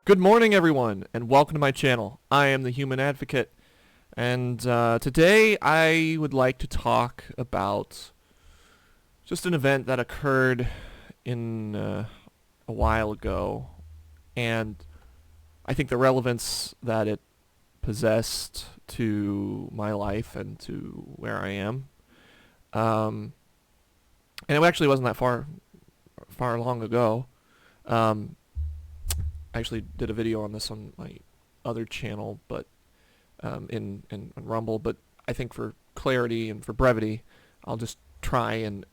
Good morning, everyone, and welcome to my channel. I am the Human Advocate, and today I would like to talk about just an event that occurred in a while ago, and I think the relevance that it possessed to my life and to where I am. And it actually wasn't that far long ago. Um, I actually did a video on this on my other channel, but in Rumble. But I think for clarity and for brevity, I'll just try and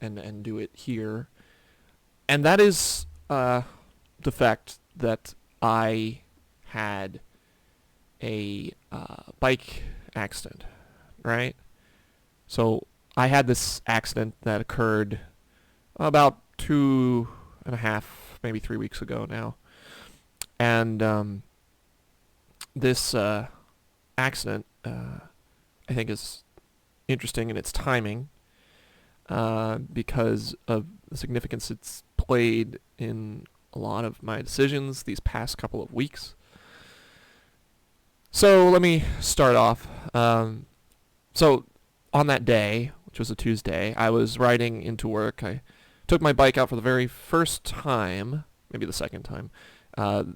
do it here. And that is the fact that I had a bike accident, right? So I had this accident that occurred about 2.5, maybe 3 weeks ago now. And this accident, I think, is interesting in its timing because of the significance it's played in a lot of my decisions these past couple of weeks. So let me start off. So on that day, which was a Tuesday, I was riding into work. I took my bike out for the very first time, maybe the second time,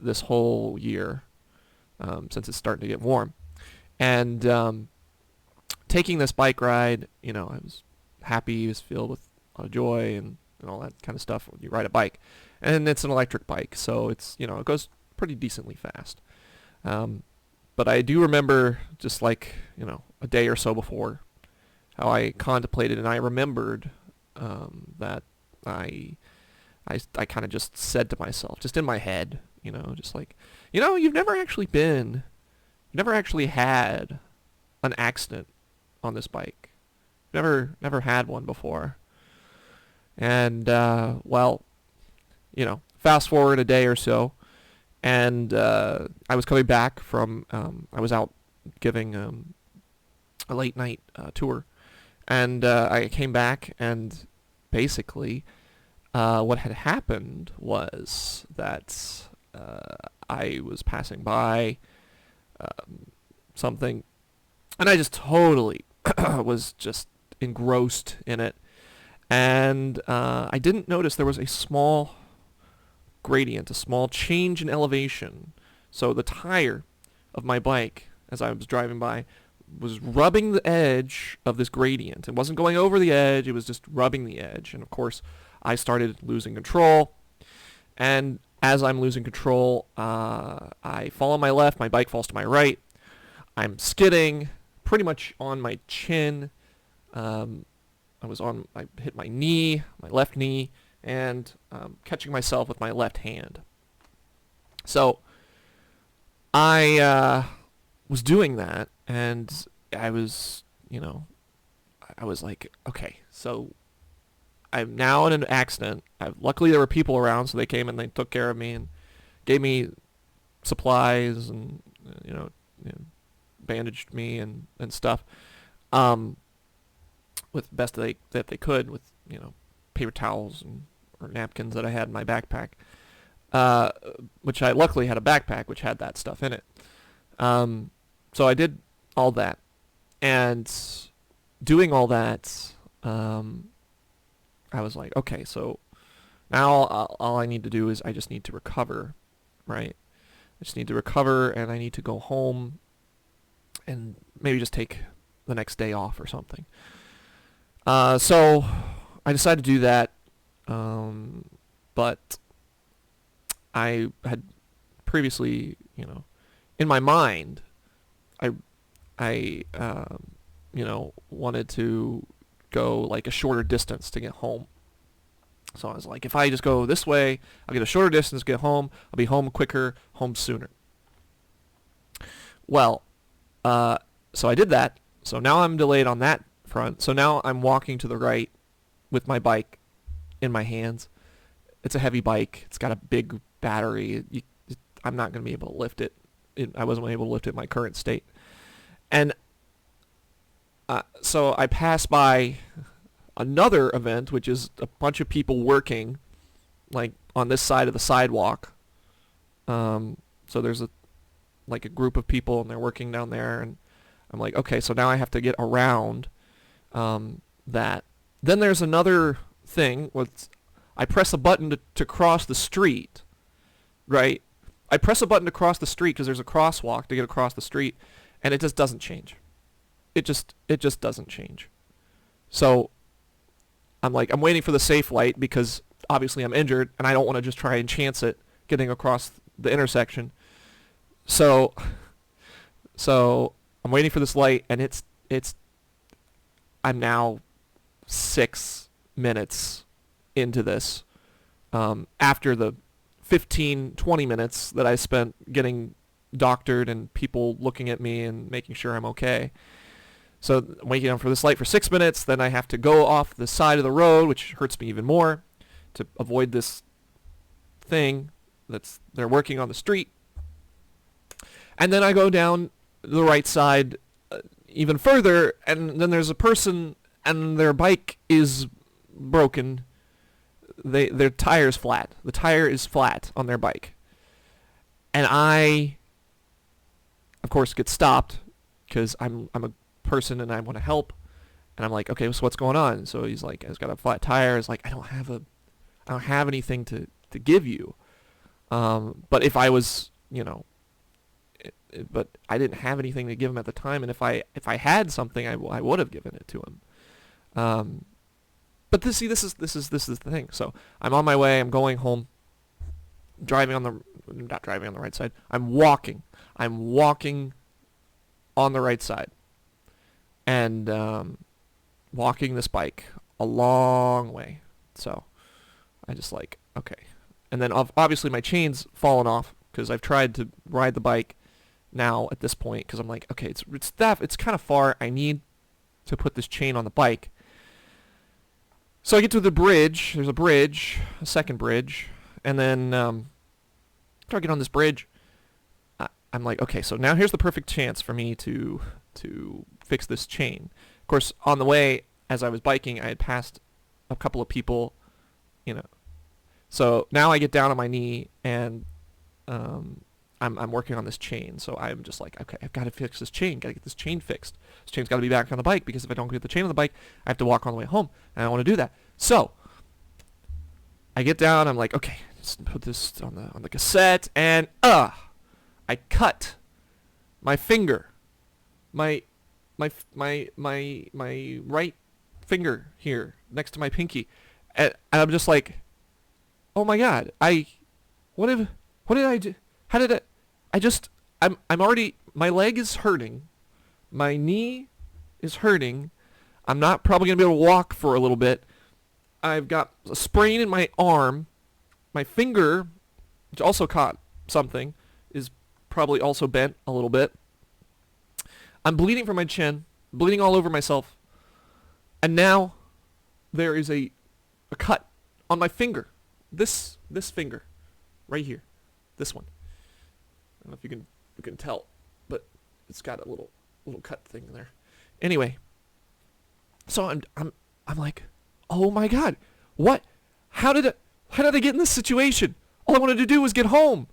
this whole year, since it's starting to get warm. And taking this bike ride, I was happy, was filled with a lot of joy and all that kind of stuff when you ride a bike. And it's an electric bike, so it goes pretty decently fast. But I do remember, just like, a day or so before, how I contemplated and I remembered that I kind of just said to myself, just in my head, just like, you've never actually had an accident on this bike. Never had one before. And, fast forward a day or so, and I was coming back from, I was out giving a late night tour, and I came back, and basically what had happened was that I was passing by something, and I just totally was just engrossed in it, and I didn't notice there was a small gradient, a small change in elevation. So the tire of my bike, as I was driving by, was rubbing the edge of this gradient. It wasn't going over the edge, it was just rubbing the edge. And of course, I started losing control. And as I'm losing control, I fall on my left, my bike falls to my right. I'm skidding pretty much on my chin. I hit my knee, my left knee, and catching myself with my left hand. So I was doing that, and I was, I was like, okay, so I'm now in an accident. Luckily, there were people around, so they came and they took care of me and gave me supplies and, bandaged me and stuff, with the best that they could with, paper towels or napkins that I had in my backpack, which I luckily had a backpack which had that stuff in it. So I did all that, and doing all that, I was like, okay, so now all I need to do is I just need to recover, right? I just need to recover, and I need to go home and maybe just take the next day off or something. So I decided to do that, but I had previously, in my mind, I wanted to go like a shorter distance to get home. So I was like, if I just go this way, I'll get a shorter distance, get home, I'll be home quicker, home sooner. Well, so I did that. So now I'm delayed on that front. So now I'm walking to the right with my bike in my hands. It's a heavy bike. It's got a big battery. I'm not going to be able to lift it. I wasn't able to lift it in my current state. And so I pass by another event, which is a bunch of people working, like on this side of the sidewalk, So there's a group of people and they're working down there, and I'm like, okay, so now I have to get around that. Then there's another thing with I press a button to cross the street, right? I press a button to cross the street because there's a crosswalk to get across the street, and it just doesn't change. It just doesn't change. So I'm waiting for the safe light because obviously I'm injured and I don't want to just try and chance it getting across the intersection. So I'm waiting for this light, and I'm now 6 minutes into this, after the 15-20 minutes that I spent getting doctored and people looking at me and making sure I'm okay. So I'm waiting on for this light for 6 minutes, then I have to go off the side of the road, which hurts me even more, to avoid this thing they're working on the street. And then I go down the right side even further, and then there's a person and their bike is broken. Their tire's flat. The tire is flat on their bike. And I, of course, get stopped because I'm a person and I want to help. And I'm like, okay, so what's going on? So he's like, I've got a flat tire. He's like, I don't have anything to give you. But if I was, but I didn't have anything to give him at the time, and if I had something, I would have given it to him. But this is the thing. So I'm on my way. I'm going home. Not driving on the right side. I'm walking on the right side, and walking this bike a long way. So I just okay. And then obviously my chain's fallen off because I've tried to ride the bike now at this point because I'm like, okay, it's kind of far. I need to put this chain on the bike. So I get to the bridge. There's a second bridge, and then after I get on this bridge, I'm like, okay, so now here's the perfect chance for me to fix this chain. Of course, on the way as I was biking, I had passed a couple of people, So now I get down on my knee and I'm working on this chain. So I'm just like, okay, I've got to fix this chain. Got to get this chain fixed. This chain's got to be back on the bike because if I don't get the chain on the bike, I have to walk all the way home, and I don't want to do that. So I get down. I'm like, okay, let's put this on the cassette, and I cut my finger, my right finger here next to my pinky, and I'm just like, oh my god, what did I do? How did I'm already, my leg is hurting, my knee is hurting, I'm not probably going to be able to walk for a little bit, I've got a sprain in my arm, my finger, which also caught something, is probably also bent a little bit, I'm bleeding from my chin, bleeding all over myself, and now there is a cut on my finger. This finger, right here, this one. I don't know if you can tell, but it's got a little cut thing there. Anyway, so I'm like, oh my god, what? How did I get in this situation? All I wanted to do was get home.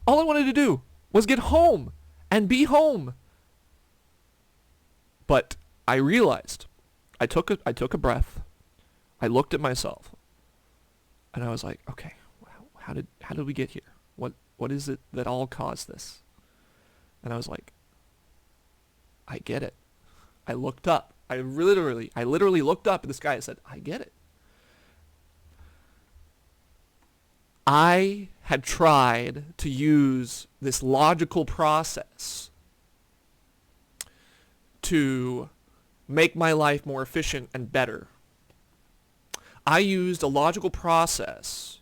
All I wanted to do was get home and be home. But I realized, I took a breath, I looked at myself, and I was like, okay, how did we get here? What is it that all caused this? And I was like, I get it. I looked up. I literally looked up at the sky and said, I get it. I had tried to use this logical process to make my life more efficient and better. I used a logical process,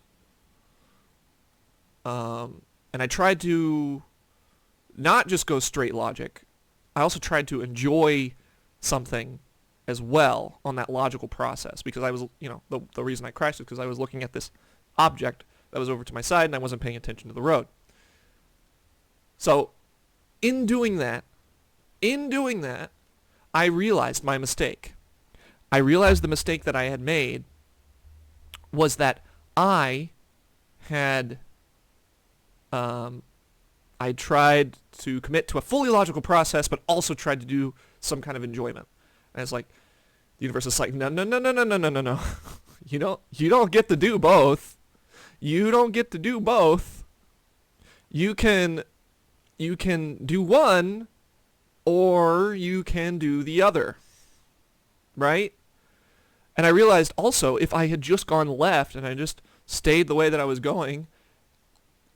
and I tried to not just go straight logic. I also tried to enjoy something as well on that logical process, because I was, the reason I crashed is because I was looking at this object that was over to my side and I wasn't paying attention to the road. So in doing that, I realized my mistake. I realized the mistake that I had made was that I had I tried to commit to a fully logical process, but also tried to do some kind of enjoyment. And it's like, the universe is like, no, no, no, no, no, no, no, no, no. You don't get to do both. You don't get to do both. You can do one, or you can do the other. Right? And I realized also, if I had just gone left and I just stayed the way that I was going,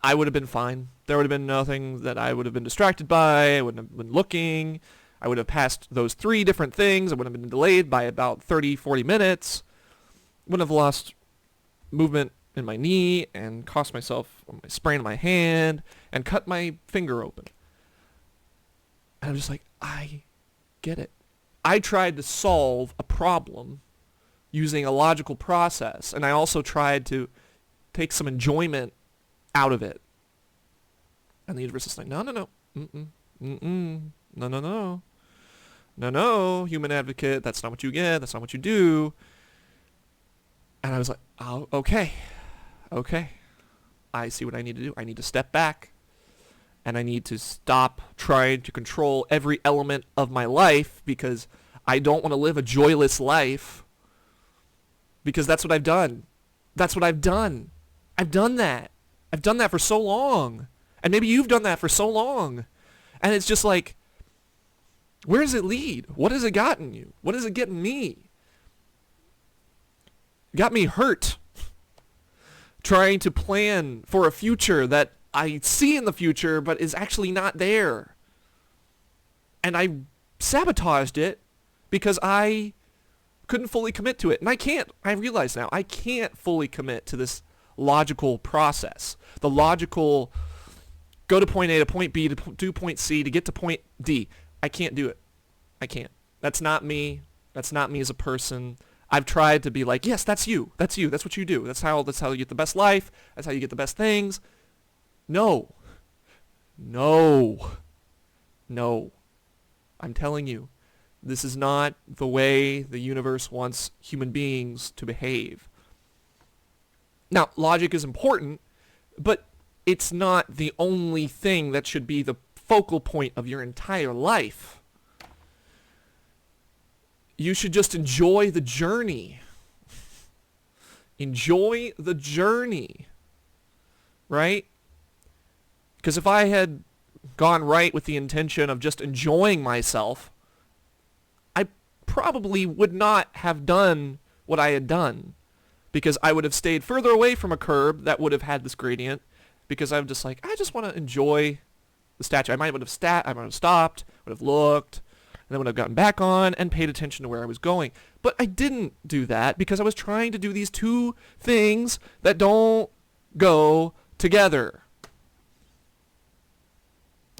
I would have been fine. There would have been nothing that I would have been distracted by. I wouldn't have been looking. I would have passed those 3 different things. I would have been delayed by about 30, 40 minutes. Wouldn't have lost movement in my knee and cost myself a sprain in my hand and cut my finger open. And I'm just like, I get it. I tried to solve a problem using a logical process, and I also tried to take some enjoyment out of it. And the universe is like, no, no, no, no, no, no, no, human advocate, that's not what you get, that's not what you do. And I was like, oh, okay, I see what I need to do. I need to step back, and I need to stop trying to control every element of my life, because I don't want to live a joyless life, because that's what I've done. That's what I've done. I've done that. I've done that for so long. And maybe you've done that for so long. And it's just like, where does it lead? What has it gotten you? What has it gotten me? It got me hurt. Trying to plan for a future that I see in the future but is actually not there. And I sabotaged it because I couldn't fully commit to it. And I can't. I realize now, I can't fully commit to this logical process. The logical go to point A to point B to do point C to get to point D. I can't do it. I can't. That's not me. That's not me as a person. I've tried to be like, yes, that's you. That's you. That's what you do. That's how you get the best life. That's how you get the best things. No. No. No. I'm telling you, this is not the way the universe wants human beings to behave. Now, logic is important, but it's not the only thing that should be the focal point of your entire life. You should just enjoy the journey. Enjoy the journey. Right? Because if I had gone right with the intention of just enjoying myself, I probably would not have done what I had done. Because I would have stayed further away from a curb that would have had this gradient. Because I'm just like, I just want to enjoy the statue. I might have stopped, would have looked, and then would have gotten back on and paid attention to where I was going. But I didn't do that because I was trying to do these two things that don't go together.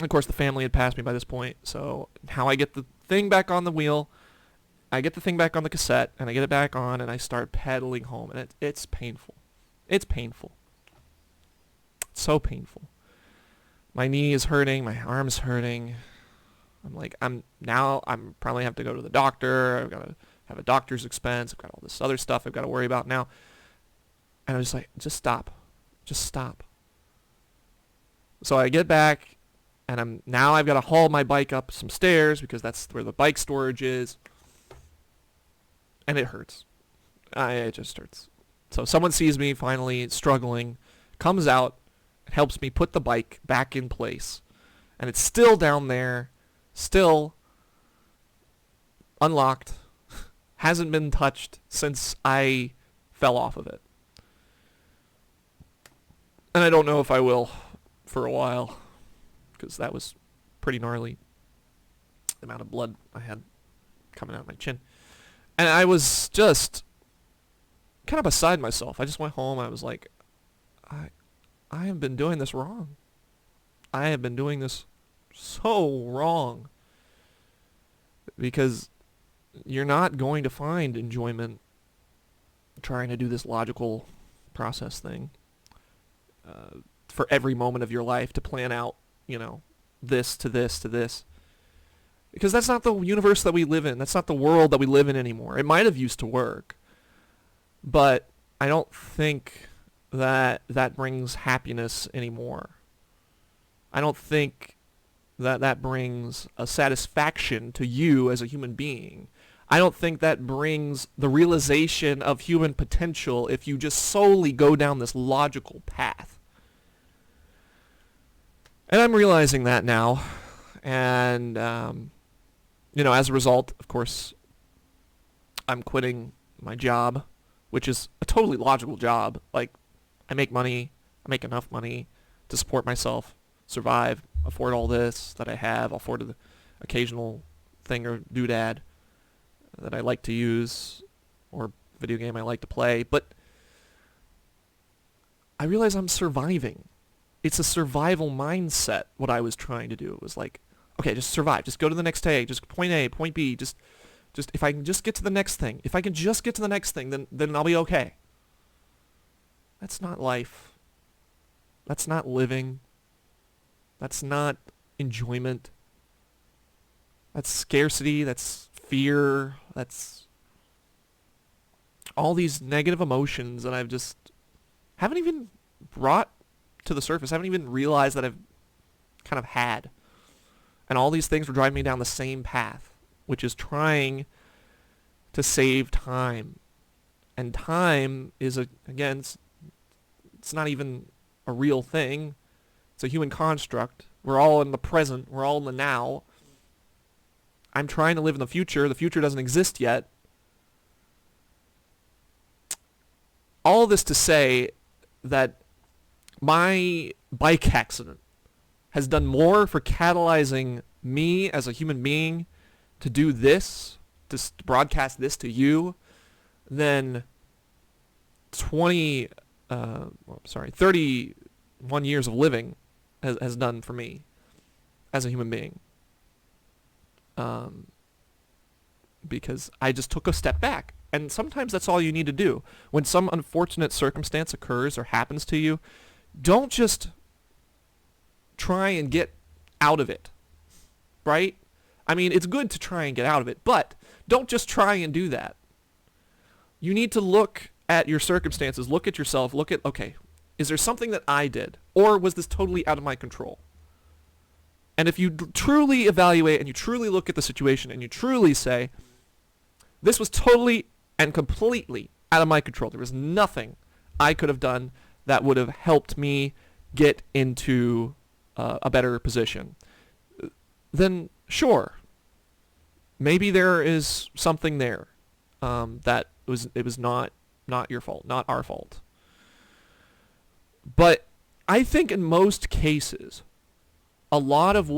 Of course, the family had passed me by this point, so how I get the thing back on the wheel, I get the thing back on the cassette, and I get it back on, and I start pedaling home, and it's painful. It's painful. It's so painful. My knee is hurting, my arm's hurting. I'm probably have to go to the doctor. I've got to have a doctor's expense. I've got all this other stuff I've got to worry about now. And I'm just like, just stop. Just stop. So I get back, and I've got to haul my bike up some stairs because that's where the bike storage is. And it hurts. It just hurts. So someone sees me finally struggling, comes out, and helps me put the bike back in place. And it's still down there, still unlocked, hasn't been touched since I fell off of it. And I don't know if I will for a while, because that was pretty gnarly, the amount of blood I had coming out of my chin. And I was just kind of beside myself. I just went home. I was like, I have been doing this wrong. I have been doing this so wrong. Because you're not going to find enjoyment trying to do this logical process thing for every moment of your life to plan out, this to this to this. Because that's not the universe that we live in. That's not the world that we live in anymore. It might have used to work, but I don't think that brings happiness anymore. I don't think that that brings a satisfaction to you as a human being. I don't think that brings the realization of human potential if you just solely go down this logical path. And I'm realizing that now. And, as a result, of course, I'm quitting my job, which is a totally logical job. Like, I make money, I make enough money to support myself, survive, afford all this that I have, afford the occasional thing or doodad that I like to use, or video game I like to play, but I realize I'm surviving. It's a survival mindset, what I was trying to do. It was like, okay, just survive. Just go to the next day. Just point A, point B. Just if I can just get to the next thing. If I can just get to the next thing, then I'll be okay. That's not life. That's not living. That's not enjoyment. That's scarcity. That's fear. That's all these negative emotions that I've just haven't even brought to the surface. I haven't even realized that I've kind of had. And all these things were driving me down the same path, which is trying to save time. And time is, again, it's not even a real thing. It's a human construct. We're all in the present. We're all in the now. I'm trying to live in the future. The future doesn't exist yet. All this to say that my bike accident has done more for catalyzing me as a human being to do this, to broadcast this to you, than 31 years of living has done for me as a human being. Because I just took a step back. And sometimes that's all you need to do. When some unfortunate circumstance occurs or happens to you, don't just try and get out of it, right? I mean, it's good to try and get out of it, but don't just try and do that. You need to look at your circumstances, look at yourself, look at, okay, is there something that I did? Or was this totally out of my control? And if you truly evaluate and you truly look at the situation and you truly say, this was totally and completely out of my control. There was nothing I could have done that would have helped me get into a better position. Then sure, maybe there is something there that it was not your fault, not our fault. But I think in most cases, a lot of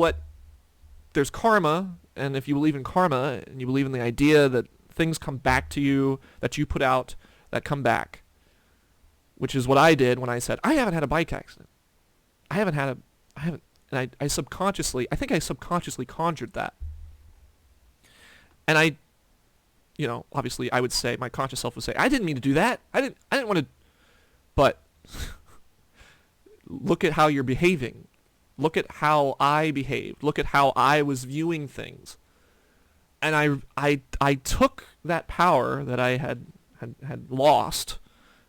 there's karma, and if you believe in karma and you believe in the idea that things come back to you that you put out that come back, which is what I did when I said, I haven't had a bike accident. And I subconsciously conjured that. And obviously I would say, my conscious self would say, I didn't mean to do that. I didn't want to, but look at how you're behaving. Look at how I behaved. Look at how I was viewing things. And I took that power that I had lost,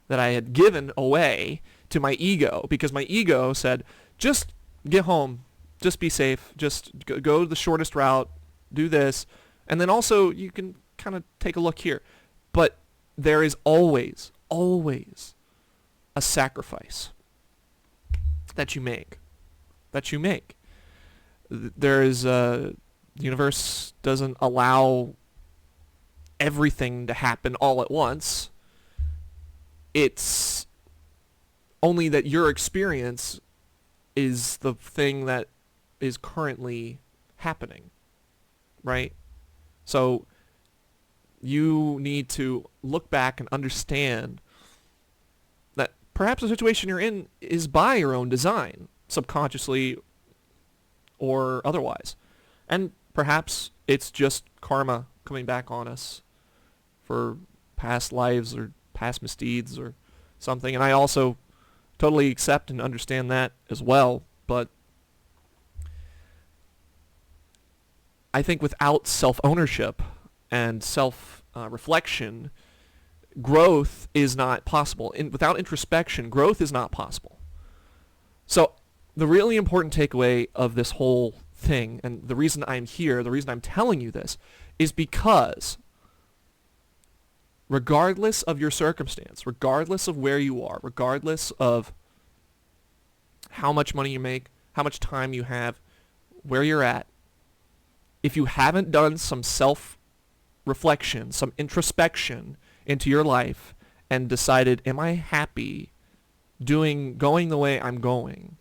that I had given away to my ego, because my ego said, just get home, just be safe, just go the shortest route, do this, and then also you can kind of take a look here. But there is always a sacrifice that you make. The universe doesn't allow everything to happen all at once. It's only that your experience is the thing that is currently happening, right? So you need to look back and understand that perhaps the situation you're in is by your own design, subconsciously or otherwise. And perhaps it's just karma coming back on us for past lives or past misdeeds or something. And I also totally accept and understand that as well. But I think without self-ownership and self-reflection, growth is not possible. Without introspection, growth is not possible. So the really important takeaway of this whole thing, and the reason I'm here, the reason I'm telling you this, is because regardless of your circumstance, regardless of where you are, regardless of how much money you make, how much time you have, where you're at, if you haven't done some self-reflection, some introspection into your life and decided, am I happy going the way I'm going,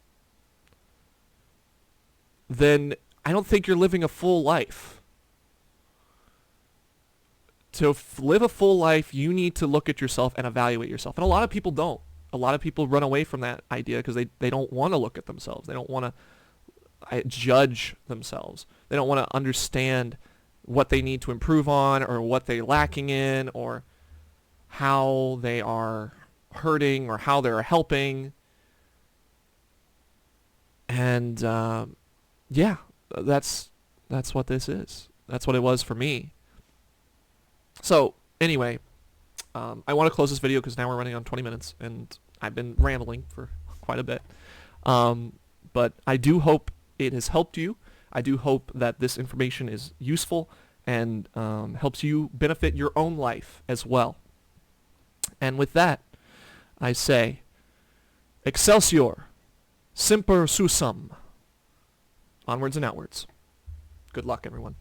then I don't think you're living a full life. To live a full life, you need to look at yourself and evaluate yourself. And a lot of people don't. A lot of people run away from that idea because they don't want to look at themselves. They don't want to judge themselves. They don't want to understand what they need to improve on or what they're lacking in or how they are hurting or how they're helping. And yeah, that's what this is. That's what it was for me. So anyway, I want to close this video because now we're running on 20 minutes and I've been rambling for quite a bit. But I do hope it has helped you. I do hope that this information is useful and helps you benefit your own life as well. And with that, I say, Excelsior, Semper Susum. Onwards and outwards. Good luck, everyone.